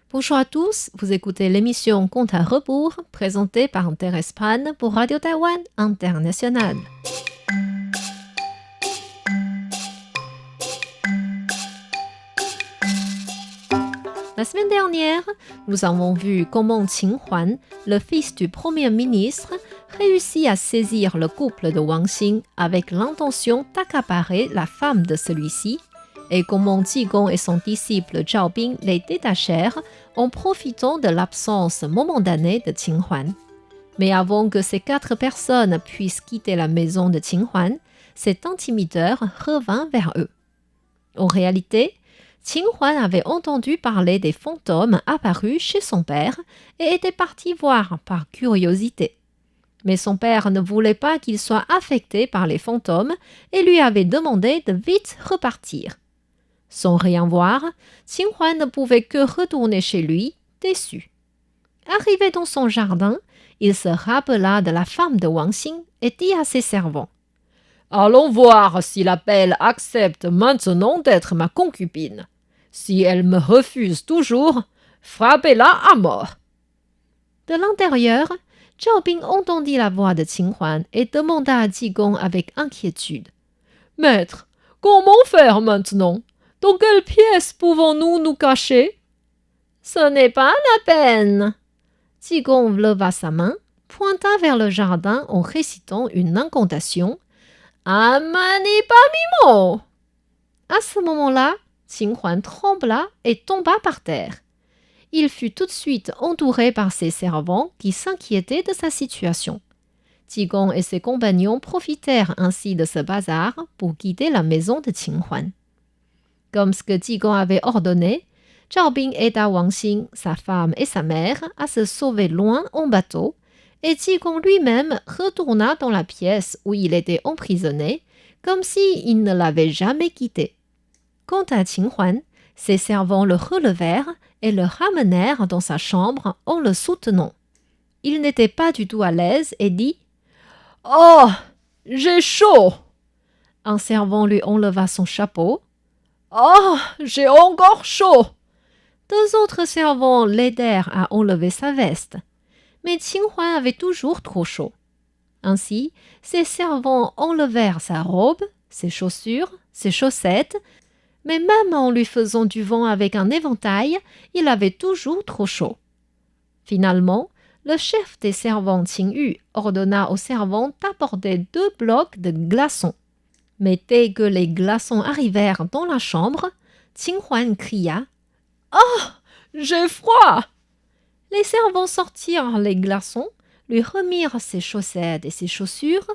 Bonjour à tous, vous écoutez l'émission Compte à rebours présentée par Interespan pour Radio Taïwan International. La semaine dernière, nous avons vu comment Qin Huan, le fils du premier ministre, réussit à saisir le couple de Wang Xing avec l'intention d'accaparer la femme de celui-ci, et comment Qigong et son disciple Zhao Bing les détachèrent en profitant de l'absence momentanée de Qin Huan. Mais avant que ces 4 personnes puissent quitter la maison de Qin Huan, cet intimidateur revint vers eux. En réalité, Qin Huan avait entendu parler des fantômes apparus chez son père et était parti voir par curiosité. Mais son père ne voulait pas qu'il soit affecté par les fantômes et lui avait demandé de vite repartir. Sans rien voir, Qin Huan ne pouvait que retourner chez lui, déçu. Arrivé dans son jardin, il se rappela de la femme de Wang Xing et dit à ses servants : « Allons voir si la belle accepte maintenant d'être ma concubine. Si elle me refuse toujours, frappez-la à mort. » De l'intérieur, Zhao Bing entendit la voix de Qin Huan et demanda à Qigong avec inquiétude : « Maître, comment faire maintenant ? Dans quelle pièce pouvons-nous nous cacher ? » « Ce n'est pas la peine. » Qigong leva sa main, pointa vers le jardin en récitant une incantation : « Amani Pamimo !» À ce moment-là, Qin Huan trembla et tomba par terre. Il fut tout de suite entouré par ses servants qui s'inquiétaient de sa situation. Qigong et ses compagnons profitèrent ainsi de ce bazar pour guider la maison de Qin Huan. Comme ce que Qigong avait ordonné, Zhao Bing aida Wang Xing, sa femme et sa mère à se sauver loin en bateau, et Qigong lui-même retourna dans la pièce où il était emprisonné, comme s'il ne l'avait jamais quitté. Quant à Qin Huan, ses servants le relevèrent et le ramenèrent dans sa chambre en le soutenant. Il n'était pas du tout à l'aise et dit : « Oh, j'ai chaud !» Un servant lui enleva son chapeau. « Oh, j'ai encore chaud !» 2 autres servants l'aidèrent à enlever sa veste. Mais Qin Huan avait toujours trop chaud. Ainsi, ses servants enlevèrent sa robe, ses chaussures, ses chaussettes, mais même en lui faisant du vent avec un éventail, il avait toujours trop chaud. Finalement, le chef des servants Qin Yu ordonna aux servants d'apporter 2 blocs de glaçons. Mais dès que les glaçons arrivèrent dans la chambre, Qin Huan cria : « Oh, j'ai froid !» Les servants sortirent les glaçons, lui remirent ses chaussettes et ses chaussures,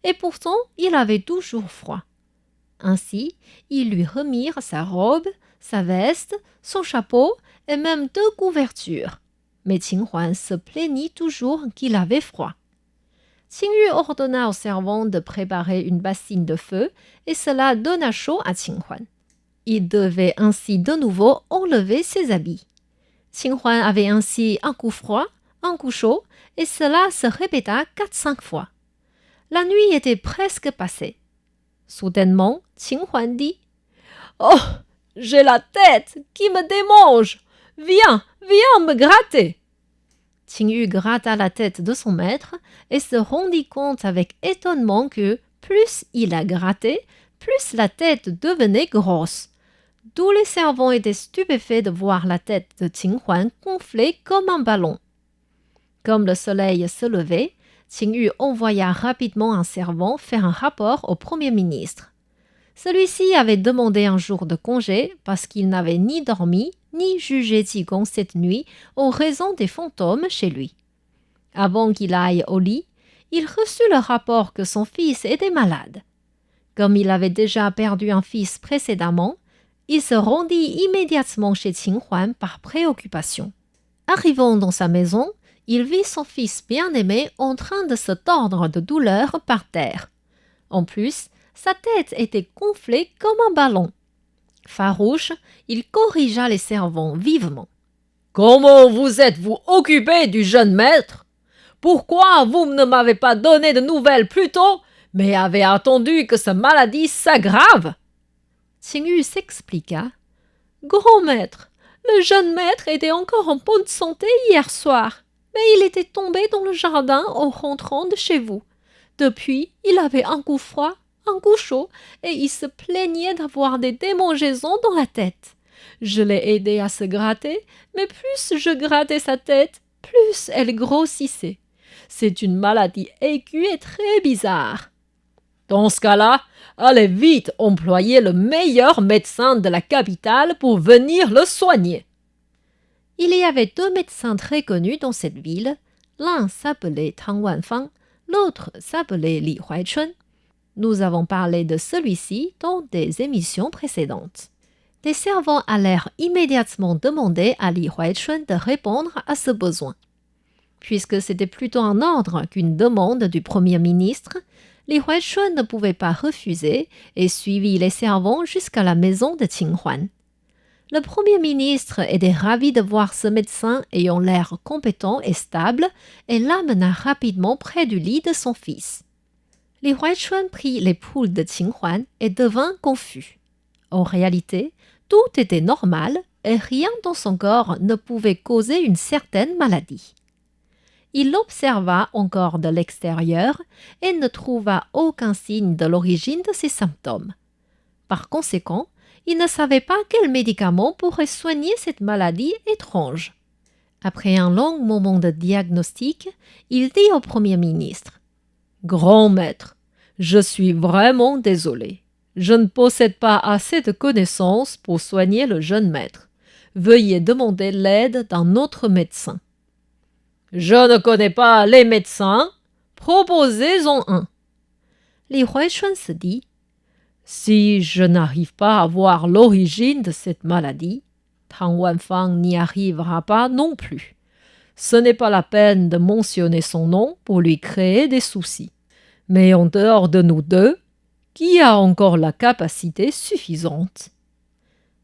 et pourtant il avait toujours froid. Ainsi, ils lui remirent sa robe, sa veste, son chapeau et même 2 couvertures. Mais Qin Huan se plaignit toujours qu'il avait froid. Qin Yu ordonna aux servants de préparer une bassine de feu et cela donna chaud à Qin Huan. Il devait ainsi de nouveau enlever ses habits. Qin Huan avait ainsi un coup froid, un coup chaud, et cela se répéta 4-5 fois. La nuit était presque passée. Soudainement, Qin Huan dit : « Oh, j'ai la tête qui me démange. Viens me gratter. » Qin Yu gratta la tête de son maître et se rendit compte avec étonnement que plus il la grattait, plus la tête devenait grosse. Tous les servants étaient stupéfaits de voir la tête de Qin Huan gonfler comme un ballon. Comme le soleil se levait, Qin Yu envoya rapidement un servant faire un rapport au Premier ministre. Celui-ci avait demandé un jour de congé parce qu'il n'avait ni dormi ni jugé Qigong cette nuit en raison des fantômes chez lui. Avant qu'il aille au lit, il reçut le rapport que son fils était malade. Comme il avait déjà perdu un fils précédemment, il se rendit immédiatement chez Qin Huan par préoccupation. Arrivant dans sa maison, il vit son fils bien-aimé en train de se tordre de douleur par terre. En plus, sa tête était gonflée comme un ballon. Farouche, il corrigea les servants vivement. « Comment vous êtes-vous occupé du jeune maître ? Pourquoi vous ne m'avez pas donné de nouvelles plus tôt, mais avez attendu que sa maladie s'aggrave ?» Qin Yu s'expliqua. « Grand maître, Le jeune maître était encore en bonne santé hier soir, mais il était tombé dans le jardin en rentrant de chez vous. Depuis, il avait un coup froid, un coup chaud, et il se plaignait d'avoir des démangeaisons dans la tête. Je l'ai aidé à se gratter, mais plus je grattais sa tête, plus elle grossissait. C'est une maladie aiguë et très bizarre. Dans ce cas-là, allez vite employer le meilleur médecin de la capitale pour venir le soigner. Il y avait 2 médecins très connus dans cette ville. L'un s'appelait Tang Wanfang, l'autre s'appelait Li Huaichun. Nous avons parlé de celui-ci dans des émissions précédentes. Les servants allèrent immédiatement demander à Li Huaichun de répondre à ce besoin. Puisque c'était plutôt un ordre qu'une demande du Premier ministre, Li Huaichun ne pouvait pas refuser et suivit les servants jusqu'à la maison de Qin Huan. Le Premier ministre était ravi de voir ce médecin ayant l'air compétent et stable et l'amena rapidement près du lit de son fils. Li Huaichun prit l'épaule de Qin Huan et devint confus. En réalité, tout était normal et rien dans son corps ne pouvait causer une certaine maladie. Il l'observa encore de l'extérieur et ne trouva aucun signe de l'origine de ses symptômes. Par conséquent, il ne savait pas quel médicament pourrait soigner cette maladie étrange. Après un long moment de diagnostic, il dit au Premier ministre « Grand maître, je suis vraiment désolé. Je ne possède pas assez de connaissances pour soigner le jeune maître. Veuillez demander l'aide d'un autre médecin. » « Je ne connais pas les médecins. Proposez-en un. » Li Huaichun se dit « Si je n'arrive pas à voir l'origine de cette maladie, Tang Wanfang n'y arrivera pas non plus. Ce n'est pas la peine de mentionner son nom pour lui créer des soucis. Mais en dehors de nous deux, qui a encore la capacité suffisante ?»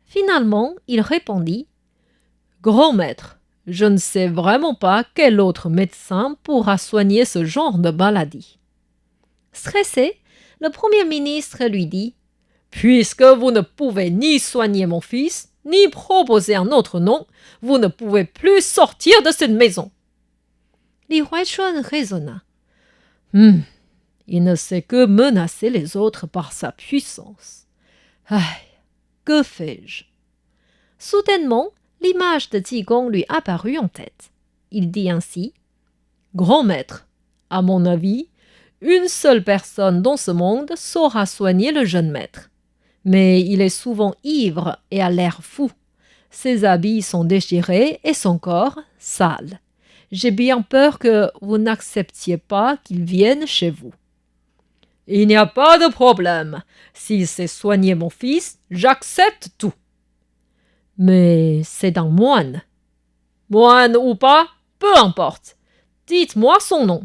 Finalement, il répondit « Grand maître, je ne sais vraiment pas quel autre médecin pourra soigner ce genre de maladie. » Stressé, le Premier ministre lui dit « Puisque vous ne pouvez ni soigner mon fils, ni proposer un autre nom, vous ne pouvez plus sortir de cette maison. » Li Huaichun raisonna. « Il ne sait que menacer les autres par sa puissance. Aïe, que fais-je » Soudainement, l'image de Qigong lui apparut en tête. Il dit ainsi « Grand maître, à mon avis, une seule personne dans ce monde saura soigner le jeune maître. Mais il est souvent ivre et a l'air fou. Ses habits sont déchirés et son corps sale. J'ai bien peur que vous n'acceptiez pas qu'il vienne chez vous. » « Il n'y a pas de problème. S'il sait soigner mon fils, j'accepte tout. » « Mais c'est un moine. »« Moine ou pas, peu importe. Dites-moi son nom. » »«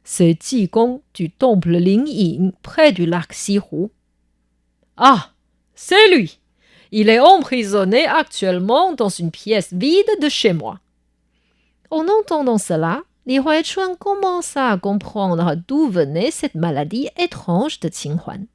C'est Qigong du temple Lingying près du lac Xihu. »« Ah, c'est lui. Il est emprisonné actuellement dans une pièce vide de chez moi. » En entendant cela, Li Huaichun commença à comprendre d'où venait cette maladie étrange de Qin Huan.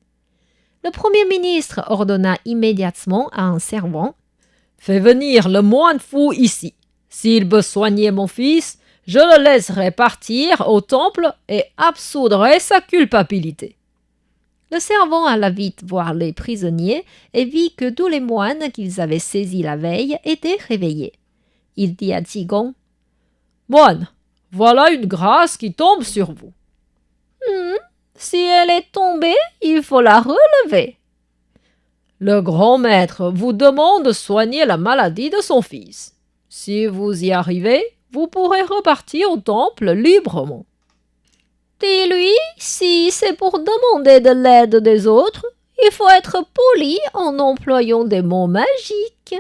Le Premier ministre ordonna immédiatement à un servant « Fais venir le moine fou ici. S'il veut soigner mon fils, je le laisserai partir au temple et absoudrai sa culpabilité. » Le servant alla vite voir les prisonniers et vit que tous les moines qu'ils avaient saisis la veille étaient réveillés. Il dit à Qigong « Moine, voilà une grâce qui tombe sur vous. »« Si elle est tombée, il faut la relever. » « Le grand maître vous demande de soigner la maladie de son fils. Si vous y arrivez, vous pourrez repartir au temple librement. » « Dis-lui, si c'est pour demander de l'aide des autres, il faut être poli en employant des mots magiques. »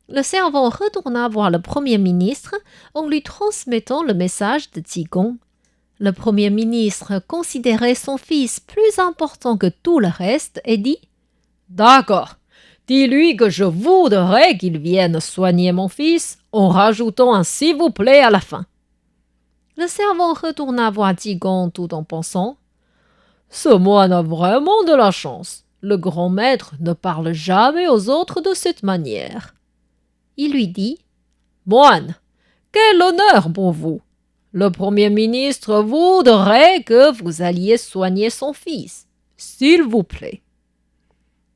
Le servant retourna voir le Premier ministre en lui transmettant le message de Qigong. Le Premier ministre considérait son fils plus important que tout le reste et dit « D'accord, dis-lui que je voudrais qu'il vienne soigner mon fils en rajoutant un s'il vous plaît à la fin. » Le servant retourna voir Qigong tout en pensant « Ce moine a vraiment de la chance. Le grand maître ne parle jamais aux autres de cette manière. » Il lui dit « Moine, quel honneur pour vous! Le Premier ministre voudrait que vous alliez soigner son fils. S'il vous plaît. »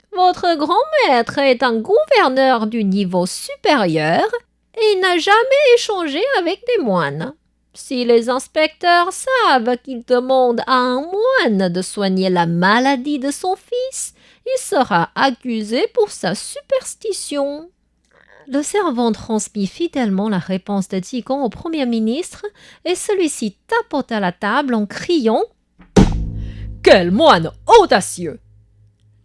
« Votre grand maître est un gouverneur du niveau supérieur et il n'a jamais échangé avec des moines. Si les inspecteurs savent qu'il demande à un moine de soigner la maladie de son fils, il sera accusé pour sa superstition. » Le servant transmit fidèlement la réponse de Qigong au Premier ministre et celui-ci tapota la table en criant « Quel moine audacieux !»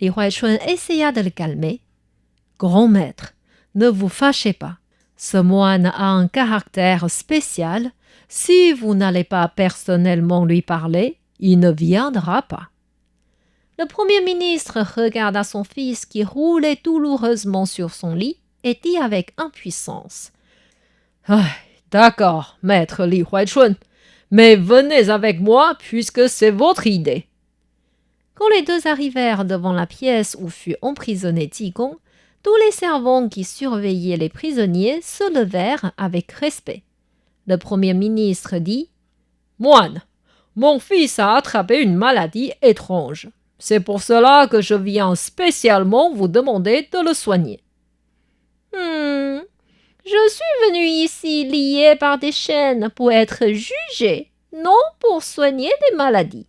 Li Huaichun essaya de le calmer. « Grand maître, ne vous fâchez pas. Ce moine a un caractère spécial. Si vous n'allez pas personnellement lui parler, il ne viendra pas. » Le Premier ministre regarda son fils qui roulait douloureusement sur son lit et dit avec impuissance « D'accord, maître Li Huaichun, mais venez avec moi puisque c'est votre idée. » Quand les deux arrivèrent devant la pièce où fut emprisonné Qigong, tous les servants qui surveillaient les prisonniers se levèrent avec respect. Le Premier ministre dit « Moine, mon fils a attrapé une maladie étrange. C'est pour cela que je viens spécialement vous demander de le soigner. » Je suis venu ici lié par des chaînes pour être jugé, non pour soigner des maladies.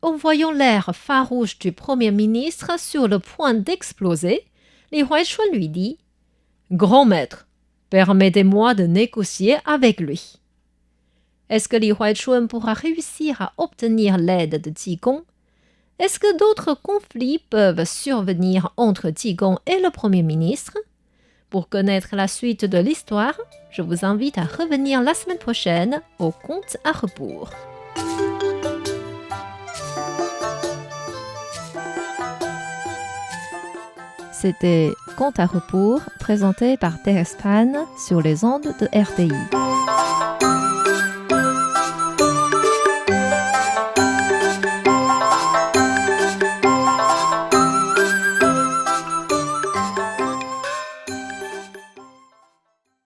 En voyant l'air farouche du Premier ministre sur le point d'exploser, Li Huaichun lui dit « Grand maître, permettez-moi de négocier avec lui. » Est-ce que Li Huaichun pourra réussir à obtenir l'aide de Qigong? Est-ce que d'autres conflits peuvent survenir entre Qigong et le Premier ministre? Pour connaître la suite de l'histoire, je vous invite à revenir la semaine prochaine au Conte à rebours. C'était Conte à rebours, présenté par Thérèse Pan sur les ondes de RTI.